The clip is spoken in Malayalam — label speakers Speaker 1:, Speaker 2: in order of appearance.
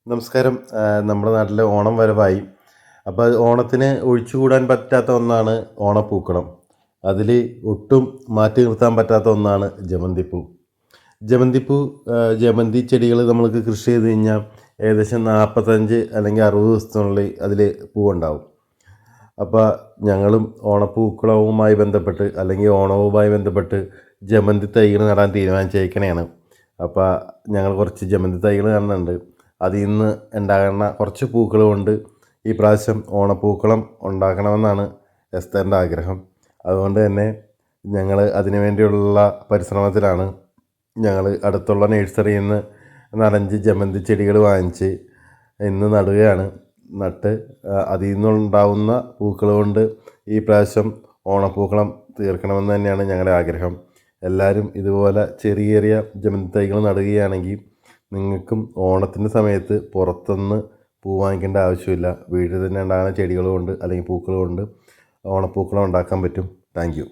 Speaker 1: നമസ്കാരം. നമ്മുടെ നാട്ടിൽ ഓണം വരവായി. അപ്പോൾ ഓണത്തിന് ഒഴിച്ചുകൂടാൻ പറ്റാത്ത ഒന്നാണ് ഓണപ്പൂക്കളം. അതിൽ ഒട്ടും മാറ്റി നിർത്താൻ പറ്റാത്ത ഒന്നാണ് ജമന്തിപ്പൂ. ജമന്തിപ്പൂ ജമന്തി ചെടികൾ നമ്മൾക്ക് കൃഷി ചെയ്ത് കഴിഞ്ഞാൽ ഏകദേശം 45 അല്ലെങ്കിൽ 60 ദിവസത്തിനുള്ളിൽ അതിൽ പൂവുണ്ടാവും. അപ്പോൾ ഞങ്ങളും ഓണപ്പൂക്കളവുമായി ബന്ധപ്പെട്ട് അല്ലെങ്കിൽ ഓണവുമായി ബന്ധപ്പെട്ട് ജമന്തി തൈകൾ നടാൻ തീരുമാനിച്ചേക്കണേയാണ്. അപ്പോൾ ഞങ്ങൾ കുറച്ച് ജമന്തി തൈകൾ കാണുന്നുണ്ട്. അതിൽ നിന്ന് ഉണ്ടാകുന്ന കുറച്ച് പൂക്കൾ കൊണ്ട് ഈ പ്രാവശ്യം ഓണപ്പൂക്കളം ഉണ്ടാക്കണമെന്നാണ് എസ്തറിൻ്റെ ആഗ്രഹം. അതുകൊണ്ട് തന്നെ ഞങ്ങൾ അതിനു വേണ്ടിയുള്ള പരിശ്രമത്തിലാണ്. ഞങ്ങൾ അടുത്തുള്ള നഴ്സറിയിൽ നിന്ന് 4-5 ജമന്തി ചെടികൾ വാങ്ങിച്ച് ഇന്ന് നടുകയാണ്. നട്ട് അതിൽ നിന്നുണ്ടാവുന്ന പൂക്കൾ കൊണ്ട് ഈ പ്രാവശ്യം ഓണപ്പൂക്കളം തീർക്കണമെന്ന് തന്നെയാണ് ഞങ്ങളുടെ ആഗ്രഹം. എല്ലാവരും ഇതുപോലെ ചെറിയ ചെറിയ ജമന്തി തൈകൾ നടുകയാണെങ്കിൽ നിങ്ങൾക്കും ഓണത്തിൻ്റെ സമയത്ത് പുറത്തുനിന്ന് പൂ വാങ്ങിക്കേണ്ട ആവശ്യമില്ല. വീട്ടിൽ തന്നെ ഉണ്ടാകുന്ന ചെടികൾ കൊണ്ട് അല്ലെങ്കിൽ പൂക്കൾ കൊണ്ട് ഓണപ്പൂക്കളം ഉണ്ടാക്കാൻ പറ്റും. Thank you.